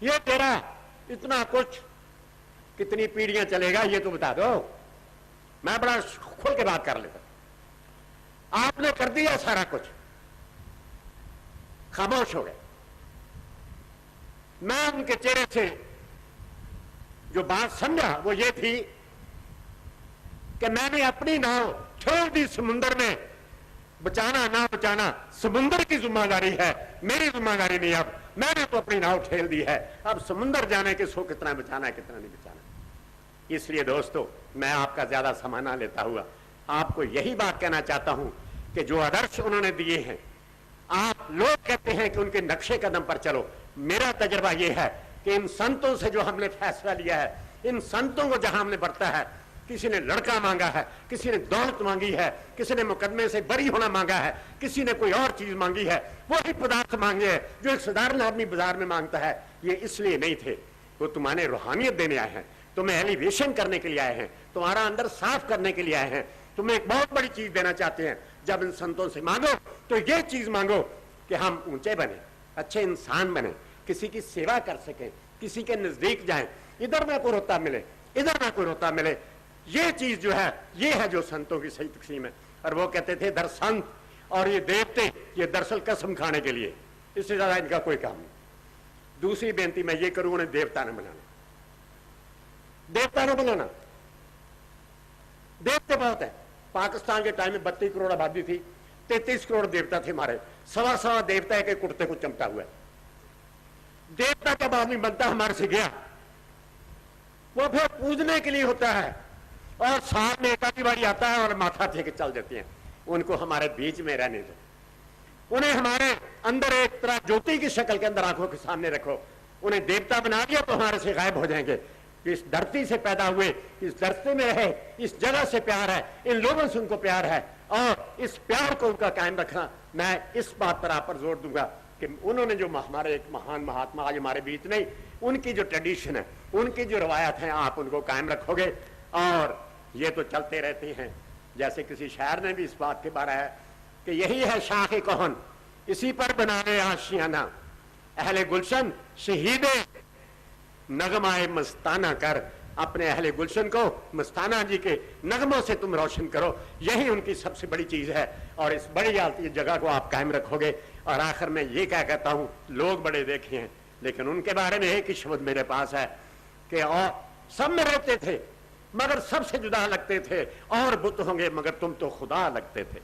یہ تیرا اتنا کچھ کتنی پیڑھیاں چلے گا یہ تو بتا دو. میں بڑا کھل کے بات کر لیتا. آپ نے کر دیا سارا کچھ, خاموش ہو گئے. میں ان کے چہرے سے جو بات سمجھا وہ یہ تھی کہ میں نے اپنی ناؤ چھوڑ دی سمندر میں. بچانا نہ بچانا سمندر کی ذمہ داری ہے, میری ذمہ داری نہیں. اب میں نے تو اپنی ناؤ ٹھیل دی ہے, اب سمندر جانے کے سو کتنا بچانا ہے کتنا نہیں بچانا. اس لیے دوستو میں آپ کا زیادہ سامان نہ لیتا ہوا آپ کو یہی بات کہنا چاہتا ہوں کہ جو آدرش انہوں نے دیے ہیں, آپ لوگ کہتے ہیں کہ ان کے نقشے قدم پر چلو. میرا تجربہ یہ ہے کہ ان سنتوں سے جو ہم نے فیصلہ لیا ہے, ان سنتوں کو جہاں ہم نے برتا ہے, کسی نے لڑکا مانگا ہے, کسی نے دولت مانگی ہے, کسی نے مقدمے سے بری ہونا مانگا ہے, کسی نے کوئی اور چیز مانگی ہے, وہی پدارتھ مانگے ہیں جو ایک سادھارن آدمی بازار میں مانگتا ہے. یہ اس لیے نہیں تھے, وہ تمہارے روحانیت دینے آئے ہیں, تمہیں ایلیویشن کرنے کے لیے آئے ہیں, تمہارا اندر صاف کرنے کے لیے آئے ہیں, تمہیں ایک بہت بڑی چیز دینا چاہتے ہیں. جب ان سنتوں سے مانگو تو یہ چیز مانگو کہ ہم اونچے بنیں, اچھے انسان بنیں, کسی کی سیوا کر سکیں, کسی کے نزدیک جائیں, ادھر نہ کوئی روتا ملے ادھر نہ کوئی روتا ملے. یہ چیز جو ہے یہ ہے جو سنتوں کی صحیح تقسیم ہے. اور وہ کہتے تھے در سنت اور یہ دیوتے یہ دراصل قسم کھانے کے لیے, اس سے زیادہ ان کا کوئی کام نہیں. دوسری بینتی میں یہ کروں انہیں دیوتا نہ بنانا, دیوتا نہ بنانا. دیوتے بہت ہیں. پاکستان کے ٹائم میں 32 کروڑ آبادی تھی, 33 کروڑ دیوتا تھے ہمارے. سوا دیوتا ہے کہ کرتے کو چمٹا ہوا ہے. دیوتا جب آدمی بنتا ہمارے سے گیا وہ پھر پوجنے کے لیے ہوتا ہے, اور ساتھ میں ایک آدھی باری آتا ہے اور ماتھا تھے کہ چل دیتے ہیں. ان کو ہمارے بیچ میں رہنے دو, انہیں ہمارے اندر ایک طرح جوتی کی شکل کے اندر آنکھوں کے سامنے رکھو. انہیں دیوتا بنا دیا تو ہمارے سے غائب ہو جائیں گے. اس دھرتی سے پیدا ہوئے, اس دھرتی میں رہے, اس جگہ سے پیار ہے, ان لوگوں سے ان کو پیار ہے, اور اس پیار کو ان کا قائم رکھنا. میں اس بات پر آپ پر زور دوں گا کہ انہوں نے جو ہمارے ایک مہان مہاتما آج ہمارے بیچ نہیں, ان کی جو ٹریڈیشن ہے, ان کی جو روایات ہیں, آپ ان کو قائم رکھو گے اور یہ تو چلتے رہتے ہیں. جیسے کسی شاعر نے بھی اس بات کے بارے ہے کہ یہی ہے شاخ کہن اسی پر بنانے آشیانہ, اہل گلشن شہید نغمہ مستانہ کر. اپنے اہل گلشن کو مستانہ جی کے نغموں سے تم روشن کرو, یہی ان کی سب سے بڑی چیز ہے. اور اس بڑی عالتی جگہ کو آپ قائم رکھو گے. اور آخر میں یہ کیا کہتا ہوں, لوگ بڑے دیکھے ہیں لیکن ان کے بارے میں ایک ہی شبد میرے پاس ہے کہ اور سب میں رہتے تھے مگر سب سے جدا لگتے تھے, اور بت ہوں گے مگر تم تو خدا لگتے تھے.